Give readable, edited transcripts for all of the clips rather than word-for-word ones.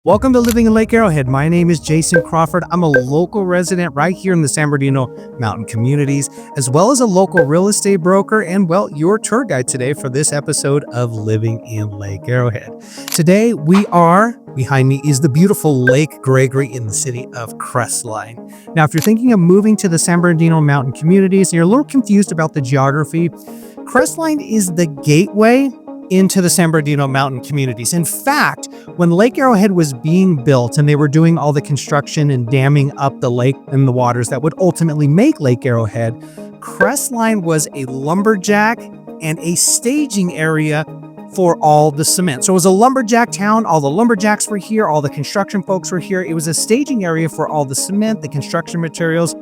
Welcome to Living in Lake Arrowhead. My name is Jason Crawford. I'm a local resident right here in the San Bernardino Mountain communities, as well as a local real estate broker and, well, your tour guide today for this episode of Living in Lake Arrowhead. Today, behind me is the beautiful Lake Gregory in the city of Crestline. Now, if you're thinking of moving to the San Bernardino Mountain communities and you're a little confused about the geography, Crestline is the gateway into the San Bernardino Mountain communities. In fact, when Lake Arrowhead was being built and they were doing all the construction and damming up the lake and the waters that would ultimately make Lake Arrowhead, Crestline was a lumberjack and a staging area for all the cement. So it was a lumberjack town. All the lumberjacks were here. All the construction folks were here. It was a staging area for all the cement, the construction materials.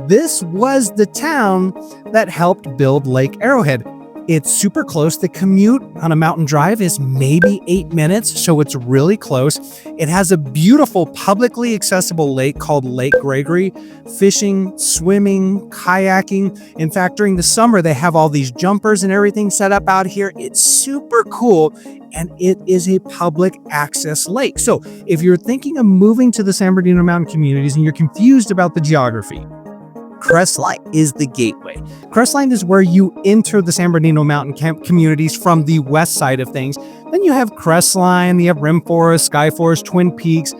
This was the town that helped build Lake Arrowhead. It's super close. The commute on a mountain drive is maybe 8 minutes, so it's really close. It has a beautiful publicly accessible lake called Lake Gregory. Fishing, swimming, kayaking. In fact, during the summer, they have all these jumpers and everything set up out here. It's super cool, and it is a public access lake. So if you're thinking of moving to the San Bernardino Mountain communities and you're confused about the geography, Crestline is the gateway. Crestline is where you enter the San Bernardino Mountain communities from the west side of things. Then you have Crestline, you have Rim Forest, Skyforest, Twin Peaks,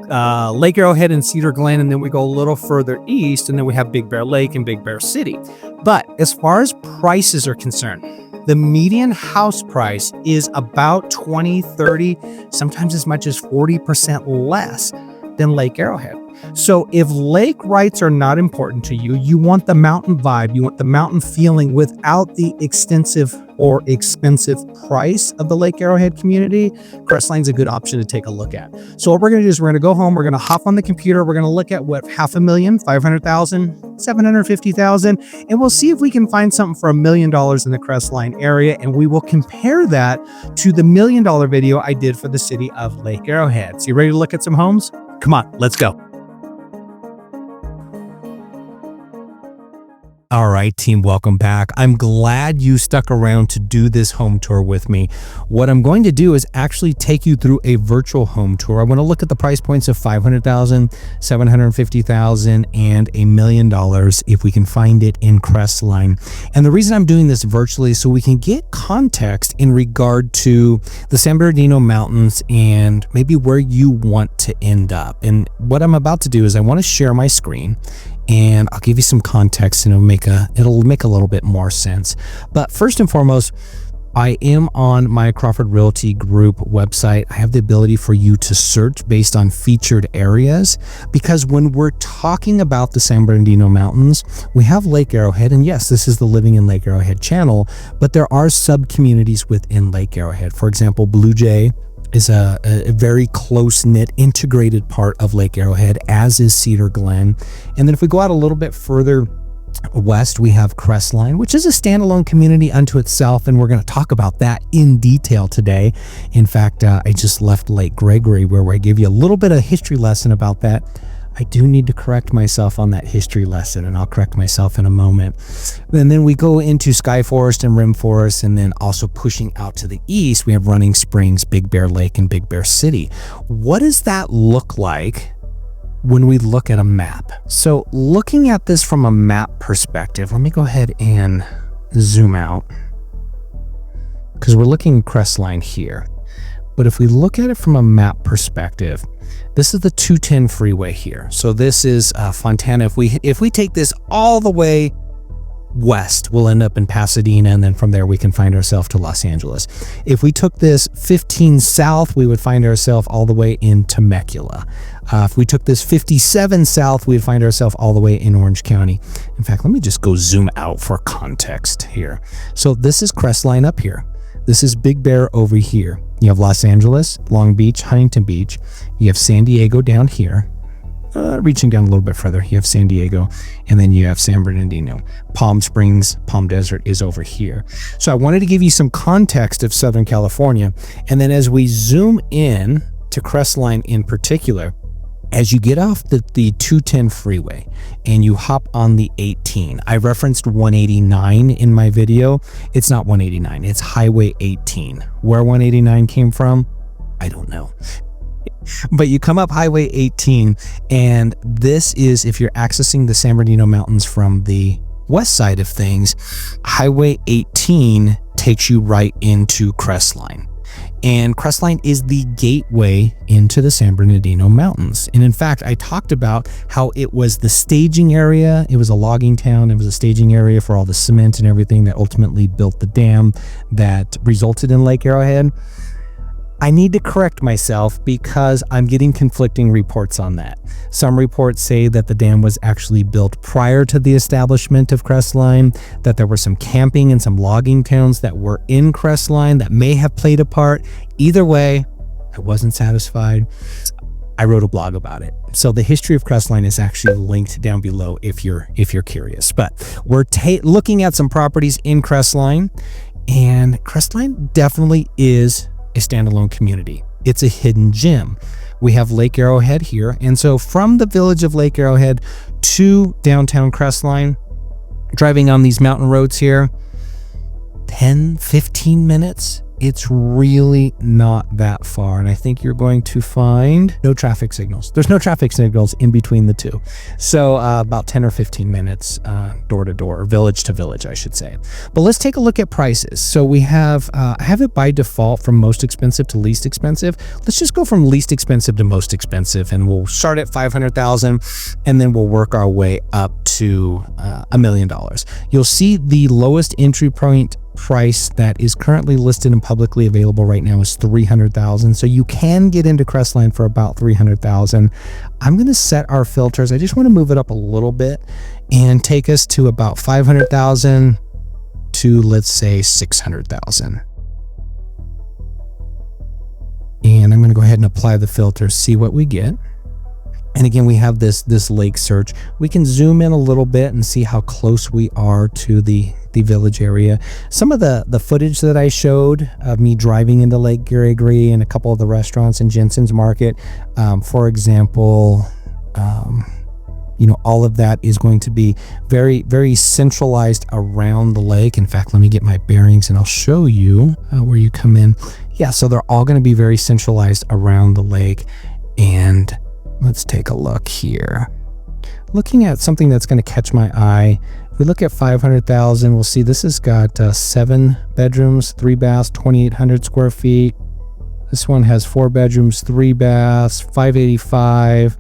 Lake Arrowhead, and Cedar Glen, and then we go a little further east, and then we have Big Bear Lake and Big Bear City. But as far as prices are concerned, the median house price is about 20, 30, sometimes as much as 40% less than Lake Arrowhead. So if lake rights are not important to you, you want the mountain vibe, you want the mountain feeling without the extensive or expensive price of the Lake Arrowhead community, Crestline's a good option to take a look at. So what we're going to do is we're going to go home, we're going to hop on the computer, we're going to look at what, $500,000, $500,000, $750,000, and we'll see if we can find something for $1 million in the Crestline area, and we will compare that to the $1 million video I did for the city of Lake Arrowhead. So you ready to look at some homes? Come on, let's go. All right, team, welcome back. I'm glad you stuck around to do this home tour with me. What I'm going to do is actually take you through a virtual home tour. I want to look at the price points of $500,000, $750,000, and $1 million if we can find it in Crestline. And the reason I'm doing this virtually is so we can get context in regard to the San Bernardino Mountains and maybe where you want to end up. And what I'm about to do is I want to share my screen, and I'll give you some context, and it'll make a little bit more sense. But first and foremost, I am on my Crawford Realty Group website. I have the ability for you to search based on featured areas, because when we're talking about the San Bernardino Mountains, we have Lake Arrowhead, and yes, this is the Living in Lake Arrowhead channel, but there are sub-communities within Lake Arrowhead. For example, Blue Jay is a very close-knit, integrated part of Lake Arrowhead, as is Cedar Glen. And then if we go out a little bit further west, we have Crestline, which is a standalone community unto itself, and we're going to talk about that in detail today. In fact, I just left Lake Gregory, where I give you a little bit of history lesson about that. I do need to correct myself on that history lesson, and I'll correct myself in a moment. And then we go into Skyforest and Rim Forest, and then also pushing out to the east, we have Running Springs, Big Bear Lake, and Big Bear City. What does that look like when we look at a map? So looking at this from a map perspective, let me go ahead and zoom out, because we're looking at Crestline here. But if we look at it from a map perspective, this is the 210 freeway here. So this is Fontana. If we take this all the way west, we'll end up in Pasadena, and then from there we can find ourselves to Los Angeles. If we took this 15 south, we would find ourselves all the way in Temecula. If we took this 57 south, we would find ourselves all the way in Orange County. In fact, let me just go zoom out for context here. So this is Crestline up here. This is Big Bear over here. You have Los Angeles, Long Beach, Huntington Beach. You have San Diego down here. Reaching down a little bit further, you have San Diego, and then you have San Bernardino. Palm Springs, Palm Desert is over here. So I wanted to give you some context of Southern California. And then as we zoom in to Crestline in particular, as you get off the 210 freeway and you hop on the 18, I referenced 189 in my video. It's not 189, it's Highway 18. Where 189 came from, I don't know. But you come up Highway 18, and this is if you're accessing the San Bernardino Mountains from the west side of things. Highway 18 takes you right into Crestline. And Crestline is the gateway into the San Bernardino Mountains. And in fact, I talked about how it was the staging area. It was a logging town. It was a staging area for all the cement and everything that ultimately built the dam that resulted in Lake Arrowhead. I need to correct myself because I'm getting conflicting reports on that. Some reports say that the dam was actually built prior to the establishment of Crestline, that there were some camping and some logging towns that were in Crestline that may have played a part. Either way, I wasn't satisfied. I wrote a blog about it. So the history of Crestline is actually linked down below if you're curious. But we're looking at some properties in Crestline, and Crestline definitely is a standalone community. It's a hidden gem. We have Lake Arrowhead here, and so from the village of Lake Arrowhead to downtown Crestline, driving on these mountain roads here, 10-15 minutes. It's really not that far, and I think you're going to find no traffic signals. There's no traffic signals in between the two. So about 10 or 15 minutes door to door, or village to village, I should say. But let's take a look at prices. So we have, I have it by default from most expensive to least expensive. Let's just go from least expensive to most expensive, and we'll start at $500,000, and then we'll work our way up to $1 million. You'll see the lowest entry point price that is currently listed and publicly available right now is $300,000. So you can get into Crestline for about $300,000. I'm going to set our filters. I just want to move it up a little bit and take us to about $500,000 to, let's say, $600,000. And I'm going to go ahead and apply the filter, see what we get. And again, we have this lake search. We can zoom in a little bit and see how close we are to the village area. Some of the footage that I showed of me driving into Lake Gregory and a couple of the restaurants in Jensen's Market, for example, all of that is going to be very, very centralized around the lake. In fact, let me get my bearings and I'll show you where you come in. Yeah, so they're all going to be very centralized around the lake. And let's take a look here. Looking at something that's going to catch my eye. If we look at 500,000, we'll see this has got 7 bedrooms, 3 baths, 2,800 square feet. This one has 4 bedrooms, 3 baths, 585.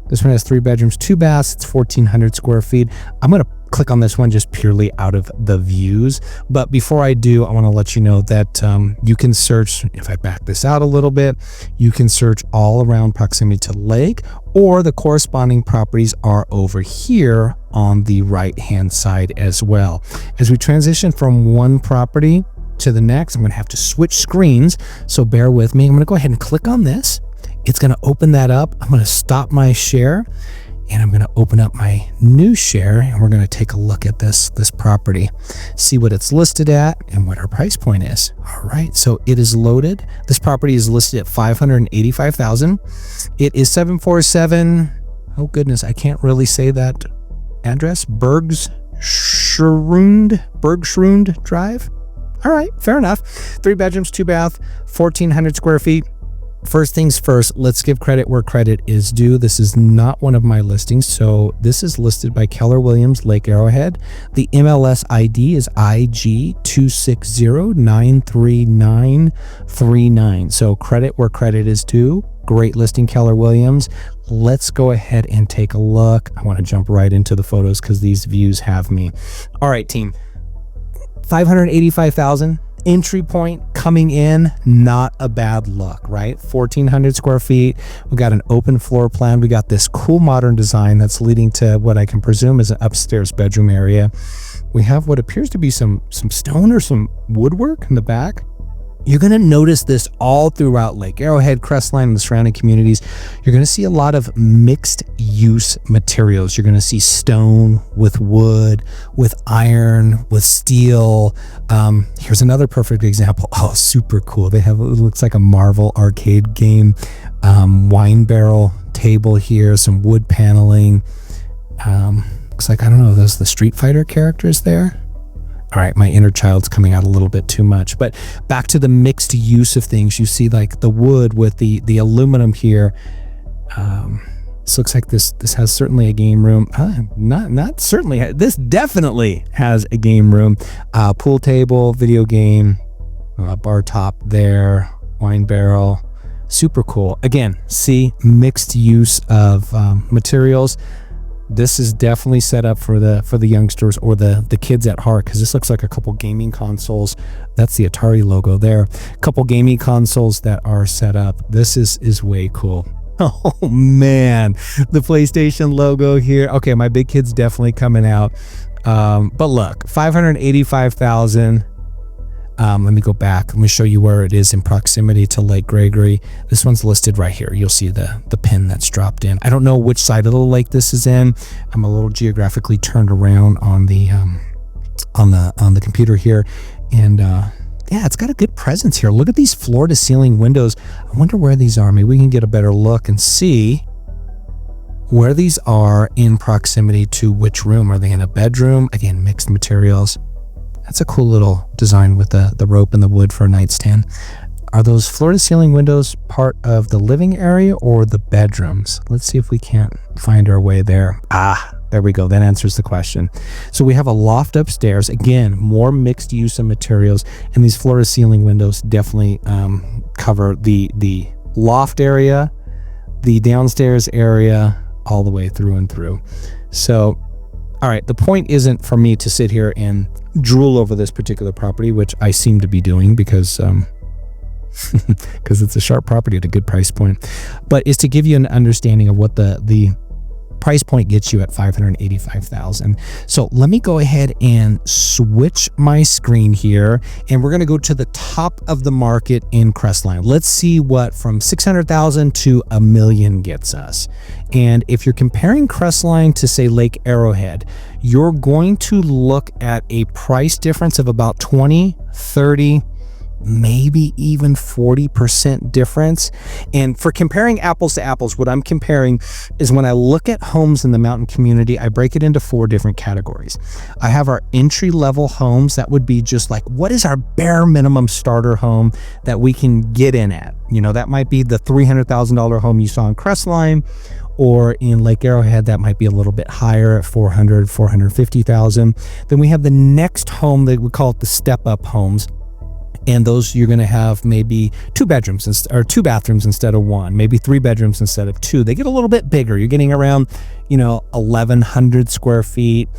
This one has 3 bedrooms, 2 baths. It's 1,400 square feet. I'm going to click on this one just purely out of the views. But before I do, I want to let you know that you can search, if I back this out a little bit, you can search all around proximity to lake, or the corresponding properties are over here on the right-hand side as well. As we transition from one property to the next, I'm going to have to switch screens, so bear with me. I'm going to go ahead and click on this. It's going to open that up. I'm going to stop my share, and I'm going to open up my new share, and we're going to take a look at this property, see what it's listed at and what our price point is. All right, so it is loaded. This property is listed at $585,000. It is 747. Oh goodness, I can't really say that address. Bergschrund Drive. All right, fair enough. 3 bedrooms, 2 bath, 1,400 square feet. First things first, let's give credit where credit is due. This is not one of my listings, so this is listed by Keller Williams, Lake Arrowhead. The MLS ID is IG260933939. So credit where credit is due. Great listing, Keller Williams. Let's go ahead and take a look. I want to jump right into the photos because these views have me. All right, team. $585,000. Entry point coming in, not a bad look, right? 1,400 square feet. We got an open floor plan. We got this cool modern design that's leading to what I can presume is an upstairs bedroom area. We have what appears to be some stone or some woodwork in the back. You're going to notice this all throughout Lake Arrowhead, Crestline, and the surrounding communities. You're going to see a lot of mixed use materials. You're going to see stone with wood, with iron, with steel. Here's another perfect example. Oh, super cool. They have, it looks like a Marvel arcade game, wine barrel table here, some wood paneling. Looks like, I don't know, those the Street Fighter characters there. All right, my inner child's coming out a little bit too much, but back to the mixed use of things. You see like the wood with the aluminum here. This looks like this has certainly a game room. Not certainly. This definitely has a game room. Pool table, video game, bar top there, wine barrel. Super cool. Again, see, mixed use of materials. This is definitely set up for the youngsters or the kids at heart, because this looks like a couple gaming consoles. That's the Atari logo there. A couple gaming consoles that are set up. This is way cool. Oh man, the PlayStation logo here. Okay, my big kid's definitely coming out. But look, $585,000. Let me go back. Let me show you where it is in proximity to Lake Gregory. This one's listed right here. You'll see the pin that's dropped in. I don't know which side of the lake this is in. I'm a little geographically turned around on the computer here, and yeah, it's got a good presence here. Look at these floor to ceiling windows. I wonder where these are. Maybe we can get a better look and see where these are in proximity to which room. Are they in a bedroom? Again, mixed materials. That's a cool little design with the rope and the wood for a nightstand. Are those floor-to-ceiling windows part of the living area or the bedrooms? Let's see if we can't find our way there. There we go. That answers the question. So we have a loft upstairs. Again, more mixed use of materials, and these floor-to-ceiling windows definitely cover the loft area, the downstairs area, all the way through and through. So, all right, the point isn't for me to sit here and drool over this particular property, which I seem to be doing because because it's a sharp property at a good price point, but is to give you an understanding of what the price point gets you at $585,000. So let me go ahead and switch my screen here, and we're going to go to the top of the market in Crestline. Let's see what from $600,000 to $1 million gets us. And if you're comparing Crestline to, say, Lake Arrowhead, you're going to look at a price difference of about 20, 30, maybe even 40% difference. And for comparing apples to apples, what I'm comparing is when I look at homes in the mountain community, I break it into 4 different categories. I have our entry-level homes. That would be just like, what is our bare minimum starter home that we can get in at? You know, that might be the $300,000 home you saw in Crestline, or in Lake Arrowhead, that might be a little bit higher at $400,000, $450,000. Then we have the next home that we call it the step-up homes. And those you're going to have maybe 2 bedrooms or 2 bathrooms instead of 1, maybe 3 bedrooms instead of 2. They get a little bit bigger. You're getting around, 1,100 square feet.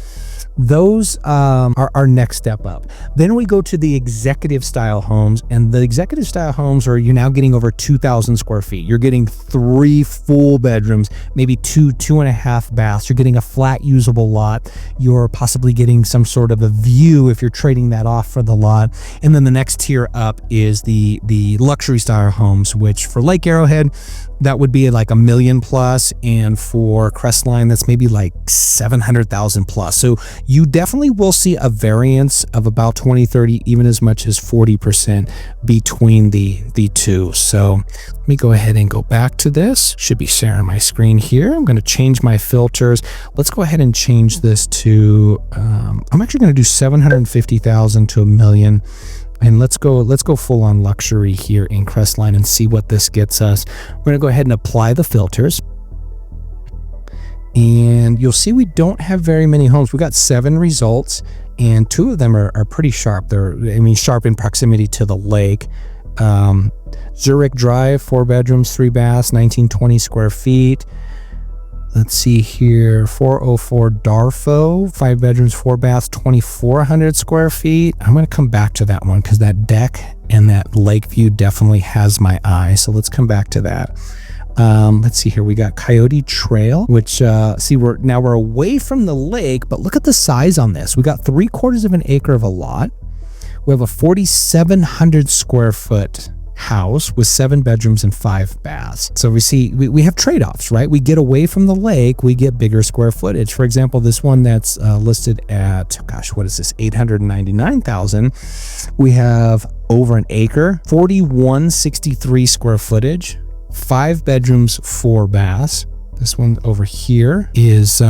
Those are our next step up. Then we go to the executive style homes, and the executive style homes you're now getting over 2,000 square feet. You're getting 3 full bedrooms, maybe 2.5 baths. You're getting a flat usable lot. You're possibly getting some sort of a view if you're trading that off for the lot. And then the next tier up is the luxury style homes, which for Lake Arrowhead, that would be like $1 million plus, and for Crestline, that's maybe like $700,000 plus. So you definitely will see a variance of about 20, 30, even as much as 40% between the two. So let me go ahead and go back to this. Should be sharing my screen here. I'm going to change my filters. Let's go ahead and change this to, I'm actually going to do $750,000 to $1 million. And let's go full on luxury here in Crestline and see what this gets us. We're going to go ahead and apply the filters. And you'll see we don't have very many homes. We got 7 results, and 2 of them are pretty sharp. They're, sharp in proximity to the lake. Zurich Drive, 4 bedrooms, 3 baths, 1920 square feet. Let's see here, 404 Darfo, 5 bedrooms, 4 baths, 2,400 square feet. I'm going to come back to that one because that deck and that lake view definitely has my eye. So let's come back to that. Let's see here. We got Coyote Trail, which we're away from the lake, but look at the size on this. We got 3/4 of an acre of a lot. We have a 4,700 square foot house with 7 bedrooms and 5 baths. So we have trade-offs, right? We get away from the lake, we get bigger square footage. For example, this one that's listed at, what is this, $899,000. We have over an acre, 4,163 square footage, 5 bedrooms, 4 baths. This one over here is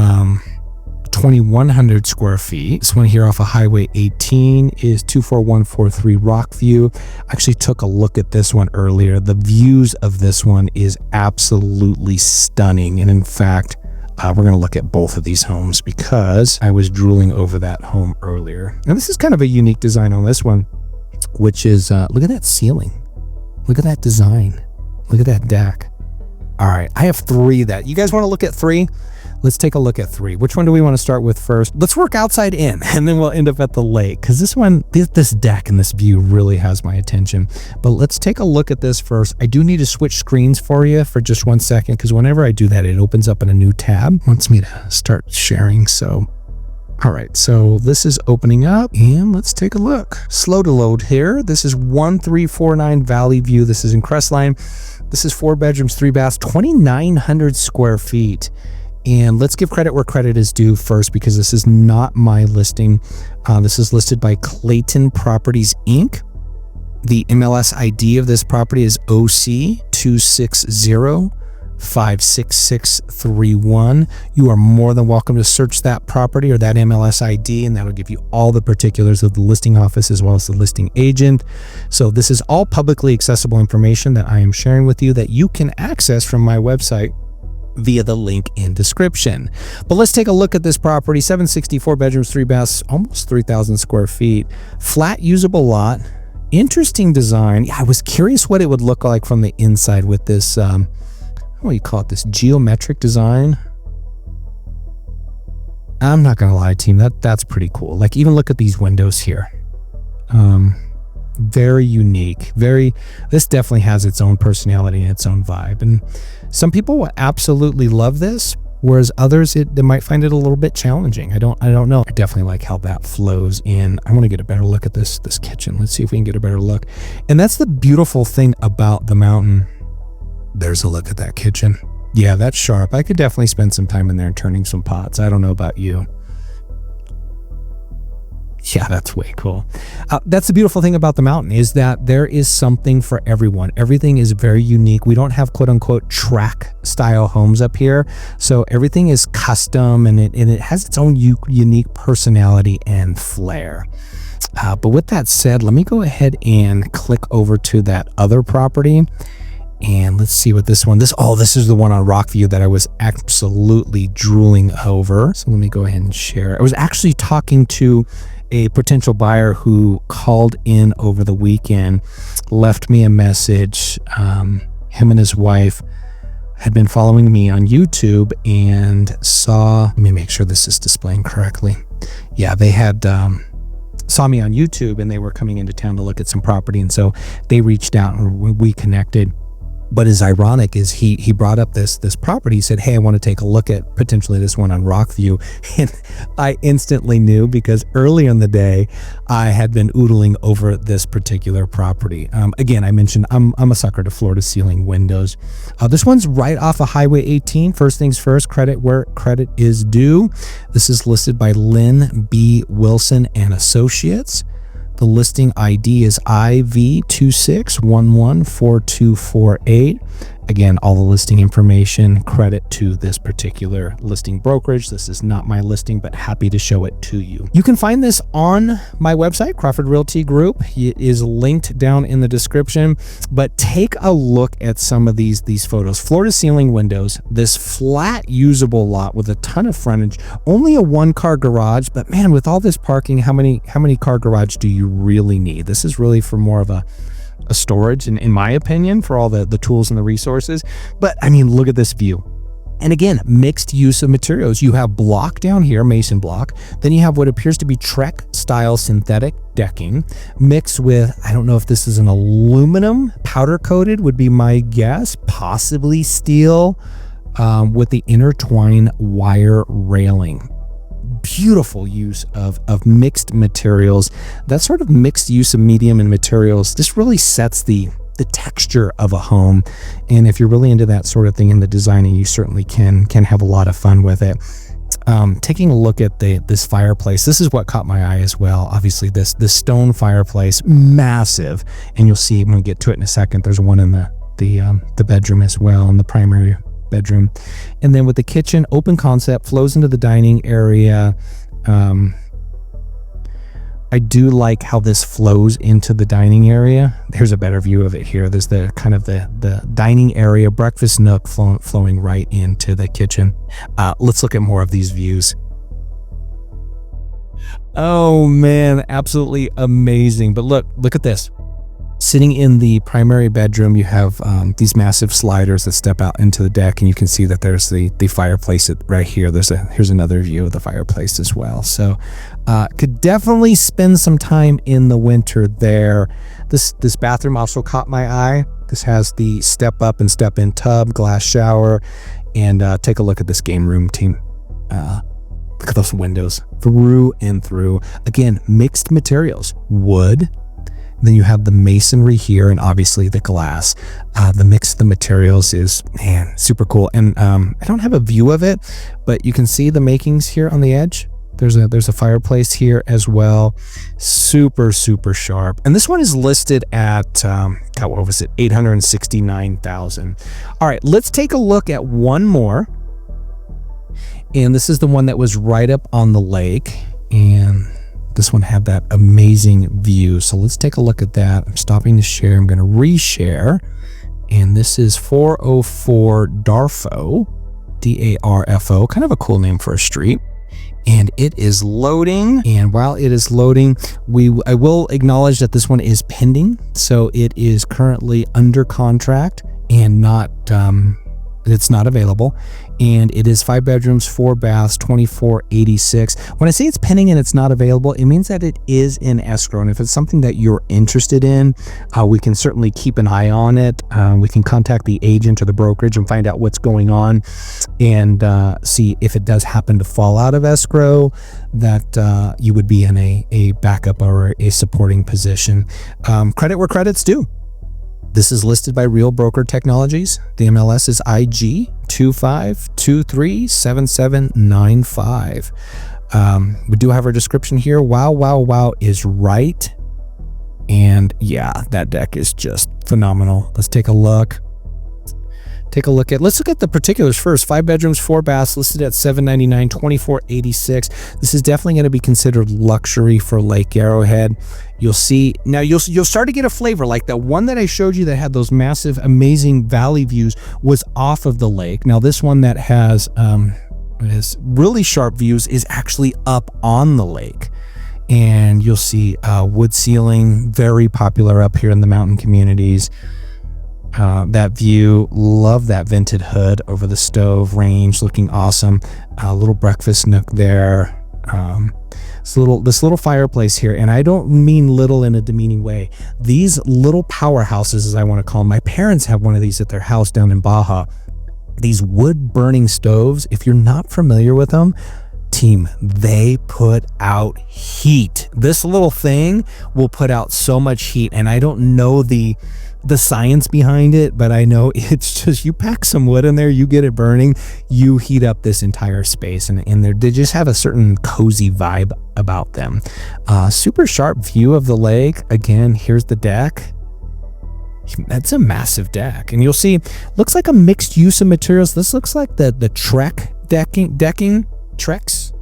2,100 square feet. This one here off of Highway 18 is 24143 Rockview. I actually took a look at this one earlier. The views of this one is absolutely stunning. And in fact, we're going to look at both of these homes because I was drooling over that home earlier. And this is kind of a unique design on this one, which is, look at that ceiling. Look at that design. Look at that deck. All right, I have three that, you guys want to look at three? Let's take a look at three. Which one do we want to start with first? Let's work outside in, and then we'll end up at the lake, because this one, this deck and this view really has my attention. But let's take a look at this first. I do need to switch screens for you for just 1 second, because whenever I do that, it opens up in a new tab. It wants me to start sharing, so... All right, so this is opening up, and let's take a look. Slow to load here. This is 1349 Valley View. This is in Crestline. This is 4 bedrooms, 3 baths, 2,900 square feet. And let's give credit where credit is due first, because this is not my listing. This is listed by Clayton Properties, Inc. The MLS ID of this property is OC260-56631. You are more than welcome to search that property or that MLS ID, and that'll give you all the particulars of the listing office as well as the listing agent. So this is all publicly accessible information that I am sharing with you that you can access from my website via the link in description. But let's take a look at this property. 764 bedrooms, 3 baths, almost 3,000 square feet. Flat usable lot. Interesting design. Yeah, I was curious what it would look like from the inside with this, what do you call it, this geometric design. I'm not gonna lie, team, that's pretty cool. Like, even look at these windows here. Very unique. This definitely has its own personality and its own vibe. And some people will absolutely love this, whereas others they might find it a little bit challenging. I don't know. I definitely like how that flows in. I want to get a better look at this kitchen. Let's see if we can get a better look. And that's the beautiful thing about the mountain. There's a look at that kitchen. Yeah, that's sharp. I could definitely spend some time in there turning some pots. I don't know about you. Yeah, that's way cool. That's the beautiful thing about the mountain, is that there is something for everyone. Everything is very unique. We don't have quote unquote track style homes up here. So everything is custom, and it has its own unique personality and flair. But with that said, let me go ahead and click over to that other property. And let's see what this one, this is the one on Rockview that I was absolutely drooling over. So let me go ahead and share. I was actually talking to a potential buyer who called in over the weekend, left me a message. Him and his wife had been following me on YouTube and saw, let me make sure this is displaying correctly. Yeah, they had saw me on YouTube, and they were coming into town to look at some property. And so they reached out and we connected. But as ironic is he brought up this property. He said, hey, I want to take a look at potentially this one on Rockview. And I instantly knew, because early in the day, I had been oodling over this particular property. Again, I mentioned I'm a sucker to floor to ceiling windows. This one's right off of Highway 18. First things first, credit where credit is due. This is listed by Lynn B. Wilson and Associates. The listing ID is IV26114248. Again, all the listing information, credit to this particular listing brokerage. This is not my listing, but happy to show it to you. You can find this on my website, Crawford Realty Group. It is linked down in the description, but take a look at some of these photos. Floor to ceiling windows, this flat usable lot with a ton of frontage, only a 1-car garage, but man, with all this parking, how many car garage do you really need? This is really for more of a storage, in my opinion, for all the tools and the resources. But I mean, look at this view. And again, mixed use of materials. You have block down here, mason block. Then you have what appears to be Trek style synthetic decking mixed with, I don't know if this is an aluminum, powder coated would be my guess, possibly steel, with the intertwined wire railing. Beautiful use of mixed materials. That sort of mixed use of medium and materials, this really sets the texture of a home. And if you're really into that sort of thing in the designing, you certainly can have a lot of fun with it. Taking a look at this fireplace, this is what caught my eye as well. Obviously this stone fireplace, massive, and you'll see when we get to it in a second, there's one in the bedroom as well, in the primary bedroom. And then with the kitchen, open concept, flows into the dining area. I do like how this flows into the dining area. There's a better view of it here. There's the kind of the dining area, breakfast nook flowing right into the kitchen. Let's look at more of these views. Oh man, absolutely amazing. But look at this. Sitting in the primary bedroom, you have these massive sliders that step out into the deck, and you can see that there's the fireplace right here. Here's another view of the fireplace as well. So could definitely spend some time in the winter there. This bathroom also caught my eye. This has the step up and step in tub, glass shower, and take a look at this game room, team. Look at those windows through and through. Again, mixed materials, wood. Then you have the masonry here, and obviously the glass. The mix of the materials is, man, super cool. And I don't have a view of it, but you can see the makings here on the edge. There's a fireplace here as well. Super, super sharp. And this one is listed at, God, what was it? $869,000. All right, let's take a look at one more. And this is the one that was right up on the lake. And this one had that amazing view. So let's take a look at that. I'm stopping the share. I'm going to reshare. And this is 404 Darfo, D-A-R-F-O, kind of a cool name for a street. And it is loading. And while it is loading, I will acknowledge that this one is pending. So it is currently under contract and it's not available. And it is 5 bedrooms, 4 baths, $2,486. When I say it's pending and it's not available, it means that it is in escrow. And if it's something that you're interested in, we can certainly keep an eye on it. We can contact the agent or the brokerage and find out what's going on, and see if it does happen to fall out of escrow, that you would be in a backup or a supporting position. Credit where credit's due. This is listed by Real Broker Technologies. The MLS is IG 25237795. We do have our description here. Wow is right. And yeah, that deck is just phenomenal. Let's take a look. Let's look at the particulars first. 5 bedrooms, 4 baths, listed at $799, $2,486. This is definitely going to be considered luxury for Lake Arrowhead. You'll see now. You'll start to get a flavor. Like the one that I showed you that had those massive, amazing valley views was off of the lake. Now this one that has really sharp views is actually up on the lake. And you'll see wood ceiling, very popular up here in the mountain communities. That view, love that vented hood over the stove range, looking awesome. A little breakfast nook there. This little fireplace here, and I don't mean little in a demeaning way. These little powerhouses, as I want to call them, my parents have one of these at their house down in Baja. These wood burning stoves, if you're not familiar with them, team, they put out heat. This little thing will put out so much heat, and I don't know the science behind it, but I know it's just, you pack some wood in there, you get it burning, you heat up this entire space, and they just have a certain cozy vibe about them. Super sharp view of the lake. Again, here's the deck. That's a massive deck, and you'll see, looks like a mixed use of materials. This looks like the Trek decking, Trex.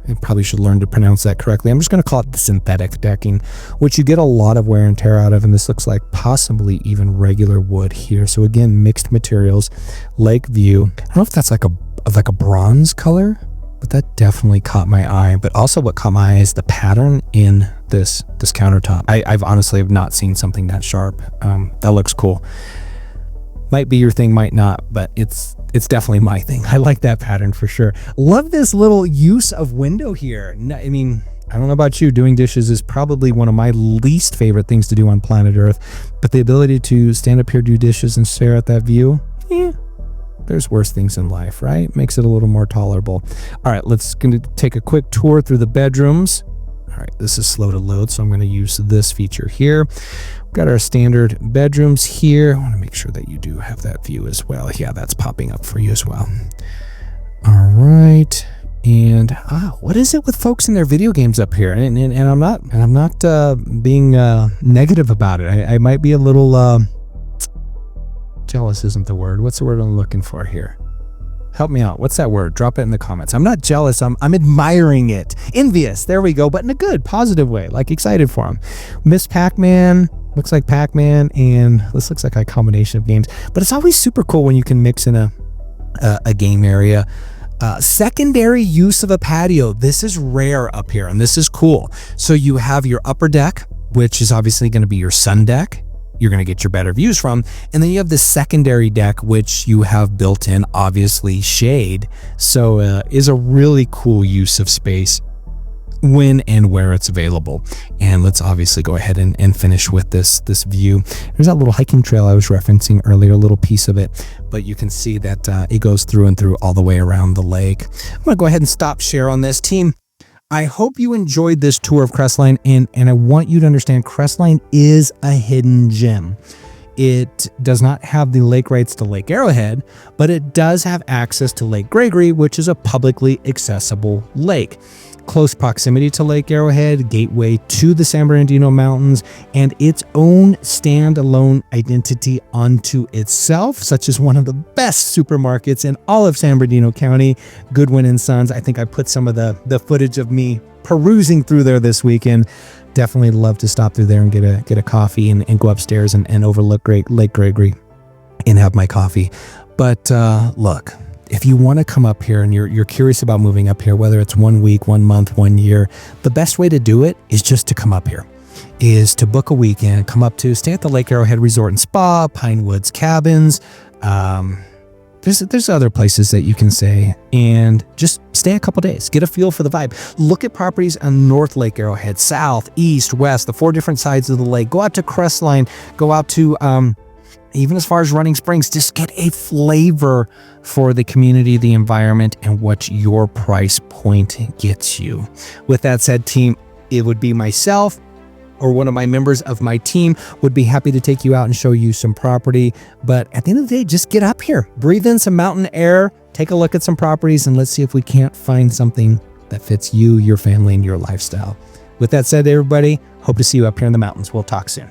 I probably should learn to pronounce that correctly. I'm just going to call it the synthetic decking, which you get a lot of wear and tear out of, and this looks like possibly even regular wood here. So again, mixed materials, lake view. I don't know if that's like a bronze color, but that definitely caught my eye. But also what caught my eye is the pattern in this countertop. I've honestly have not seen something that sharp. That looks cool. Might be your thing, might not, but it's definitely my thing. I like that pattern for sure. Love this little use of window here. I mean, I don't know about you, doing dishes is probably one of my least favorite things to do on planet Earth, but the ability to stand up here, do dishes, and stare at that view, there's worse things in life, right? Makes it a little more tolerable. All right, gonna take a quick tour through the bedrooms. All right, this is slow to load, so I'm going to use this feature here. We've got our standard bedrooms here. I want to make sure that you do have that view as well. Yeah, that's popping up for you as well. All right, and what is it with folks in their video games up here? And I'm not being negative about it. I might be a little jealous. Isn't the word? What's the word I'm looking for here? Help me out. What's that word? Drop it in the comments. I'm not jealous. I'm admiring it. Envious. There we go. But in a good, positive way. Like excited for him. Miss Pac-Man. Looks like Pac-Man. And this looks like a combination of games. But it's always super cool when you can mix in a game area. Secondary use of a patio. This is rare up here. And this is cool. So you have your upper deck, which is obviously going to be your sun deck. You're going to get your better views from. And then you have the secondary deck, which you have built in, obviously, shade. So is a really cool use of space when and where it's available. And let's obviously go ahead and finish with this view. There's that little hiking trail I was referencing earlier, a little piece of it. But you can see that it goes through and through all the way around the lake. I'm going to go ahead and stop share on this. Team, I hope you enjoyed this tour of Crestline, and I want you to understand Crestline is a hidden gem. It does not have the lake rights to Lake Arrowhead, but it does have access to Lake Gregory, which is a publicly accessible lake. Close proximity to Lake Arrowhead, gateway to the San Bernardino Mountains, and its own standalone identity unto itself, such as one of the best supermarkets in all of San Bernardino County, Goodwin & Sons. I think I put some of the footage of me perusing through there this weekend. Definitely love to stop through there and get a coffee and go upstairs and overlook Lake Gregory and have my coffee. But look, if you want to come up here and you're curious about moving up here, whether it's 1 week, 1 month, 1 year, the best way to do it is just to come up here, is to book a weekend, come up to stay at the Lake Arrowhead Resort and Spa, Pine Woods Cabins. There's other places that you can stay, and just stay a couple days, get a feel for the vibe. Look at properties on North Lake Arrowhead, south, east, west, the 4 different sides of the lake. Go out to Crestline, go out to even as far as Running Springs. Just get a flavor for the community, the environment, and what your price point gets you. With that said, team, it would be myself or one of my members of my team would be happy to take you out and show you some property. But at the end of the day, just get up here, breathe in some mountain air, take a look at some properties, and let's see if we can't find something that fits you, your family, and your lifestyle. With that said, everybody, hope to see you up here in the mountains. We'll talk soon.